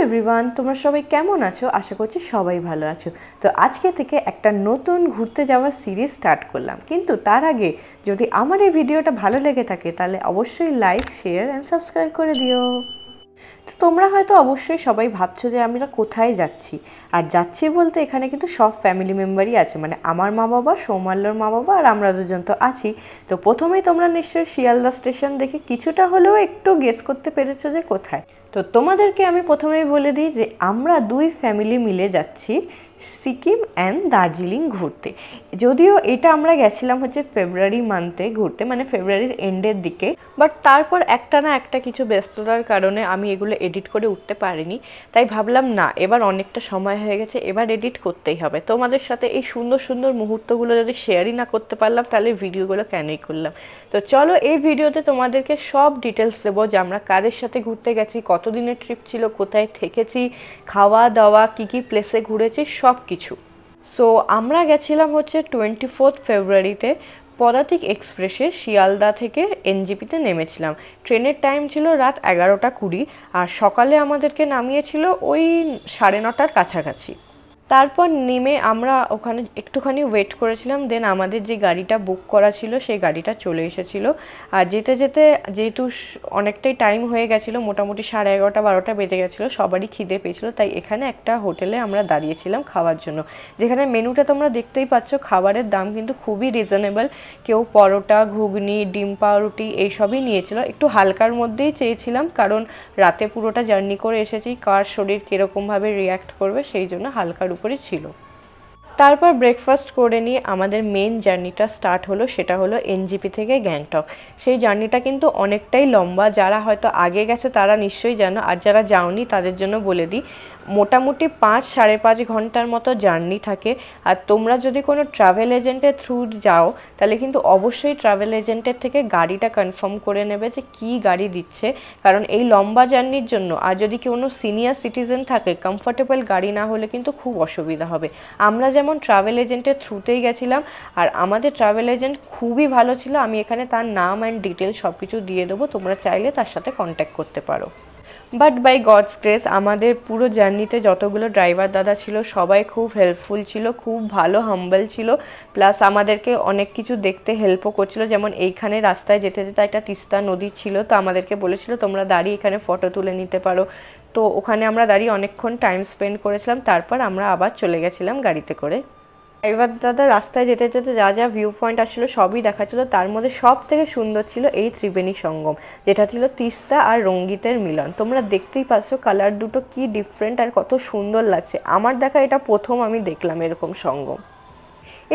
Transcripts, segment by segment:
Everyone, তোমরা সবাই কেমন আছো? আশা করছি সবাই ভালো আছো। তো আজকে থেকে একটা নতুন ঘুরতে যাওয়ার সিরিজ স্টার্ট করলাম, কিন্তু তার আগে যদি আমার এই ভিডিওটা ভালো লেগে থাকে তাহলে অবশ্যই লাইক, শেয়ার অ্যান্ড সাবস্ক্রাইব করে দিও। তো তোমরা হয়তো অবশ্যই সবাই ভাবছো যে আমরা কোথায় যাচ্ছি, আর যাচ্ছি বলতে এখানে কিন্তু সব ফ্যামিলি মেম্বারই আছে, মানে আমার মা বাবা, সৌমাল্যর মা বাবা আর আমরা দুজন তো আছি। তো প্রথমেই তোমরা নিশ্চয়ই শিয়ালদা স্টেশন দেখে কিছুটা হলেও একটু গেস করতে পেরেছো যে কোথায়। তো তোমাদেরকে আমি প্রথমেই বলে দিই যে আমরা দুই ফ্যামিলি মিলে যাচ্ছি সিকিম অ্যান্ড দার্জিলিং ঘুরতে। যদিও এটা আমরা গেছিলাম হচ্ছে ফেব্রুয়ারি মান্থে ঘুরতে, মানে ফেব্রুয়ারির এন্ডের দিকে, বাট তারপর একটা না একটা কিছু ব্যস্ততার কারণে আমি এগুলো এডিট করে উঠতে পারিনি। তাই ভাবলাম না, এবার অনেকটা সময় হয়ে গেছে, এবার এডিট করতেই হবে। তোমাদের সাথে এই সুন্দর সুন্দর মুহূর্তগুলো যদি শেয়ারই না করতে পারলাম তাহলে ভিডিওগুলো কেনই করলাম। তো চলো এই ভিডিওতে তোমাদেরকে সব ডিটেলস দেবো যে আমরা কাদের সাথে ঘুরতে গেছি, কতদিনের ট্রিপ ছিল, কোথায় থেকেছি, খাওয়া দাওয়া, কী কী প্লেসে ঘুরেছি, সব কিছু। সো আমরা গেছিলাম হচ্ছে 24 ফেব্রুয়ারিতে পদাতিক এক্সপ্রেসে শিয়ালদা থেকে এনজিপিতে নেমেছিলাম। ট্রেনের টাইম ছিল রাত 11:20 আর সকালে আমাদেরকে নামিয়েছিল ওই 9:30টার কাছাকাছি। তারপর নেমে আমরা ওখানে একটুখানি ওয়েট করেছিলাম, দেন আমাদের যে গাড়িটা বুক করা ছিল সেই গাড়িটা চলে এসেছিলো। আর যেতে যেতে যেহেতু অনেকটাই টাইম হয়ে গেছিলো, মোটামুটি 11:30-12টা বেজে গেছিলো, সবারই খিদে পেয়েছিলো, তাই এখানে একটা হোটেলে আমরা দাঁড়িয়েছিলাম খাওয়ার জন্য, যেখানে মেনুটা তোমরা দেখতেই পাচ্ছ। খাবারের দাম কিন্তু খুবই রিজনেবল। কেউ পরোটা, ঘুগনি, ডিম পাউরুটি এইসবই নিয়েছিল। একটু হালকার মধ্যেই চেয়েছিলাম, কারণ রাতে পুরোটা জার্নি করে এসেছি, কার শরীর কীরকমভাবে রিয়্যাক্ট করবে সেই জন্য হালকার উপরে ছিল। তারপর ব্রেকফাস্ট করে নিয়ে আমাদের মেন জার্নিটা স্টার্ট হলো, সেটা হলো এনজিপি থেকে গ্যাংটক। সেই জার্নিটা কিন্তু অনেকটাই লম্বা, যারা হয়তো আগে গেছে তারা নিশ্চয়ই জানো, আর যারা যাওনি তাদের জন্য বলে দিই, মোটামুটি 5-5.5 ঘন্টার মতো জার্নি থাকে। আর তোমরা যদি কোনো ট্রাভেল এজেন্টের থ্রু যাও তাহলে কিন্তু অবশ্যই ট্রাভেল এজেন্টের থেকে গাড়িটা কনফার্ম করে নেবে যে কী গাড়ি দিচ্ছে, কারণ এই লম্বা জার্নির জন্য আর যদি কোনো সিনিয়র সিটিজেন থাকে, কমফোর্টেবল গাড়ি না হলে কিন্তু খুব অসুবিধা হবে। আমরা যেমন ট্রাভেল এজেন্টের থ্রুতেই গেছিলাম, আর আমাদের ট্রাভেল এজেন্ট খুবই ভালো ছিল। আমি এখানে তার নাম অ্যান্ড ডিটেল সব কিছু দিয়ে দেবো, তোমরা চাইলে তার সাথে কন্ট্যাক্ট করতে পারো। বাট বাই গডস গ্রেস আমাদের পুরো জার্নিতে যতগুলো ড্রাইভার দাদা ছিল সবাই খুব হেল্পফুল ছিল, খুব ভালো, হাম্বল ছিল, প্লাস আমাদেরকে অনেক কিছু দেখতে হেল্পও করছিল। যেমন এইখানে রাস্তায় যেতে যেতে একটা তিস্তা নদী ছিল, তো আমাদেরকে বলেছিল তোমরা দাঁড়িয়ে এখানে ফটো তুলে নিতে পারো। তো ওখানে আমরা দাঁড়িয়ে অনেকক্ষণ টাইম স্পেন্ড করেছিলাম, তারপর আমরা আবার চলে গেছিলাম গাড়িতে করে। ড্রাইভার দাদা রাস্তায় যেতে যেতে যা যা ভিউ পয়েন্ট আসছিল সবই দেখাচ্ছিল, তার মধ্যে সব থেকে সুন্দর ছিল এই ত্রিবেণী সঙ্গম, যেটা ছিল তিস্তা আর রঙ্গিতের মিলন। তোমরা দেখতেই পাচ্ছ কালার দুটো কি ডিফারেন্ট আর কত সুন্দর লাগছে। আমার দেখা এটা প্রথম আমি দেখলাম এরকম সঙ্গম।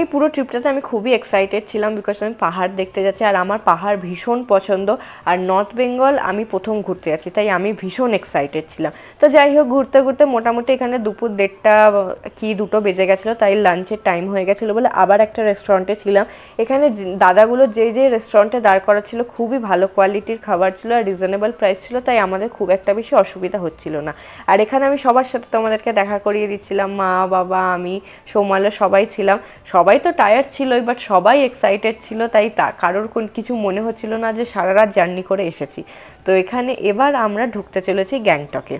এই পুরো ট্রিপটাতে আমি খুবই এক্সাইটেড ছিলাম, বিকজ আমি পাহাড় দেখতে যাচ্ছি, আর আমার পাহাড় ভীষণ পছন্দ, আর নর্থ বেঙ্গল আমি প্রথম ঘুরতে যাচ্ছি, তাই আমি ভীষণ এক্সাইটেড ছিলাম। তো যাই হোক, ঘুরতে ঘুরতে মোটামুটি এখানে দুপুর 1:30 কি 2টো বেজে গেছিলো, তাই লাঞ্চের টাইম হয়ে গেছিলো বলে আবার একটা রেস্টুরেন্টে ছিলাম। এখানে দাদাগুলো যে রেস্টুরেন্টে দাঁড় করা ছিল খুবই ভালো কোয়ালিটির খাবার ছিল আর রিজনেবল প্রাইস ছিল, তাই আমাদের খুব একটা বেশি অসুবিধা হচ্ছিল না। আর এখানে আমি সবার সাথে তোমাদেরকে দেখা করিয়ে দিচ্ছিলাম, মা বাবা, আমি, সৌমাল্য সবাই ছিলাম। সবাই তো টায়ার্ড ছিলই, বাট সবাই এক্সাইটেড ছিল, তাই কারোর কিছু মনে হচ্ছিল না যে সারা রাত জার্নি করে এসেছি। তো এখানে এবার আমরা ঢুকতে চলেছি গ্যাংটকে।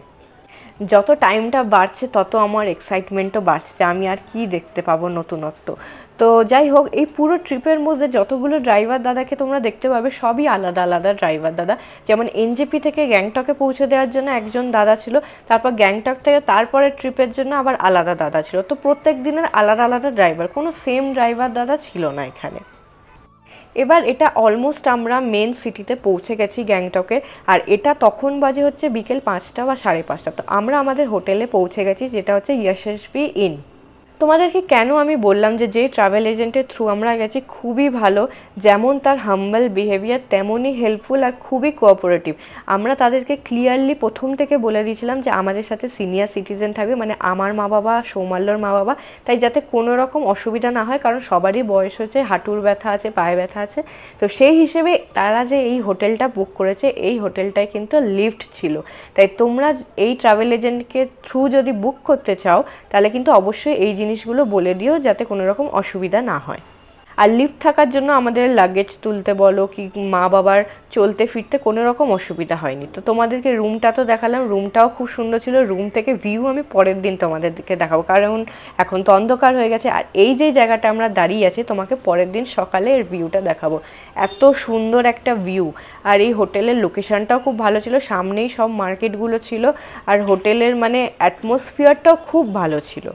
যত টাইমটা বাড়ছে তত আমার এক্সাইটমেন্টও বাড়ছে যে আমি আর কি দেখতে পাবো নতুনত্ব। তো যাই হোক, এই পুরো ট্রিপের মধ্যে যতগুলো ড্রাইভার দাদাকে তোমরা দেখতে পাবে সবই আলাদা আলাদা ড্রাইভার দাদা। যেমন এনজেপি থেকে গ্যাংটকে পৌঁছে দেওয়ার জন্য একজন দাদা ছিল, তারপর গ্যাংটক থেকে তারপরে ট্রিপের জন্য আবার আলাদা দাদা ছিল। তো প্রত্যেক দিনের আলাদা আলাদা ড্রাইভার, কোনো সেম ড্রাইভার দাদা ছিল না এখানে। এবার এটা অলমোস্ট আমরা মেন সিটিতে পৌঁছে গেছি গ্যাংটকের, আর এটা তখন বাজে হচ্ছে বিকেল 5টা বা 5:30। তো আমরা আমাদের হোটেলে পৌঁছে গেছি, যেটা হচ্ছে যশস্বী ইন। তোমাদেরকে কেন আমি বললাম যে ট্রাভেল এজেন্টের থ্রু আমরা গেছি খুবই ভালো, যেমন তার হাম্বল বিহেভিয়ার তেমনই হেল্পফুল আর খুবই কোঅপারেটিভ। আমরা তাদেরকে ক্লিয়ারলি প্রথম থেকে বলে দিয়েছিলাম যে আমাদের সাথে সিনিয়র সিটিজেন থাকবে, মানে আমার মা বাবা, সৌমাল্যর মা বাবা, তাই যাতে কোনো রকম অসুবিধা না হয়, কারণ সবারই বয়স হচ্ছে, হাঁটুর ব্যথা আছে, পায়ে ব্যথা আছে। তো সেই হিসেবে তারা যে এই হোটেলটা বুক করেছে, এই হোটেলটায় কিন্তু লিফট ছিল, তাই তোমরা এই ট্রাভেল এজেন্টকে থ্রু যদি বুক করতে চাও তাহলে কিন্তু অবশ্যই এই জিনিসগুলো বলে দিও যাতে কোনো রকম অসুবিধা না হয়। আর লিফট থাকার জন্য আমাদের লাগেজ তুলতে বলো কি মা বাবার চলতে ফিরতে কোনো রকম অসুবিধা হয়নি। তো তোমাদেরকে রুমটা তো দেখালাম, রুমটাও খুব সুন্দর ছিল। রুম থেকে ভিউ আমি পরের দিন তোমাদেরকে দেখাবো, কারণ এখন তো অন্ধকার হয়ে গেছে। আর এই যে জায়গাটা আমরা দাঁড়িয়ে আছি তোমাকে পরের দিন সকালে এর ভিউটা দেখাবো। এত সুন্দর একটা ভিউ। আর এই হোটেলের লোকেশনটাও খুব ভালো ছিল, সামনেই সব মার্কেটগুলো ছিল। আর হোটেলের মানে অ্যাটমসফিয়ারটাও খুব ভালো ছিল।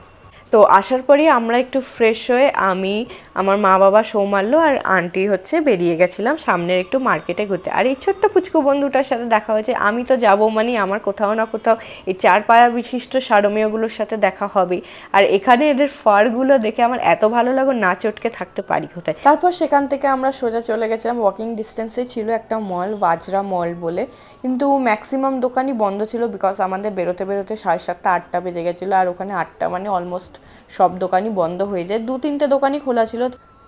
তো আসার পরেই আমরা একটু ফ্রেশ হয়ে আমি, আমার মা বাবা, সৌমাল্য আর আন্টি হচ্ছে বেরিয়ে গেছিলাম সামনের একটু মার্কেটে ঘুরতে। আর এই ছোট্ট পুচকু বন্ধুটার সাথে দেখা হয়েছে। আমি তো যাবো মানে আমার কোথাও না কোথাও এই 4 পায়া বিশিষ্ট সারমেয়গুলোর সাথে দেখা হবেই। আর এখানে এদের ফারগুলো দেখে আমার এত ভালো লাগো, না চটকে থাকতে পারি কোথায়। তারপর সেখান থেকে আমরা সোজা চলে গেছিলাম, ওয়াকিং ডিস্টেন্সে ছিল একটা মল, বাজরা মল বলে, কিন্তু ম্যাক্সিমাম দোকানই বন্ধ ছিল বিকজ আমাদের বেরোতে বেরোতে 7:30 8টা বেজে গেছিলো। আর ওখানে 8টা মানে অলমোস্ট সব দোকানই বন্ধ হয়ে যায়, 2-3টে দোকানই খোলা ছিল।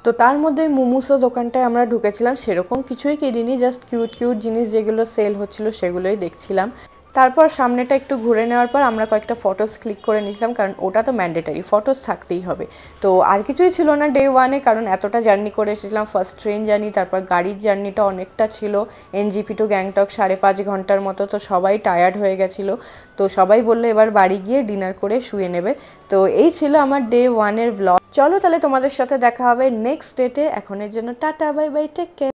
তো তার মধ্যে মোমোসো দোকানটায় আমরা ঢুকেছিলাম, সেরকম কিছুই কিনিনি, জাস্ট কিউট কিউট জিনিস যেগুলো সেল হচ্ছিল সেগুলোই দেখছিলাম। তারপর সামনেটা একটু ঘুরে নেওয়ার পর আমরা কয়েকটা ফটোস ক্লিক করে নিয়েছিলাম, কারণ ওটা তো ম্যান্ডেটারি, ফটোস থাকতেই হবে। তো আর কিছুই ছিল না ডে 1-এ, কারণ এতটা জার্নি করে এসেছিলাম, ফার্স্ট ট্রেন জার্নি, তারপর গাড়ির জার্নিটা অনেকটা ছিল, এনজিপি টু গ্যাংটক 5.5 ঘন্টার মতো। তো সবাই টায়ার্ড হয়ে গেছিলো, তো সবাই বললো এবার বাড়ি গিয়ে ডিনার করে শুয়ে নেবে। তো এই ছিল আমার ডে 1-এর ব্লগ। চলো তাহলে তোমাদের সাথে দেখা হবে নেক্সট ডেটে। এখনের জন্য tata, bye bye, take care.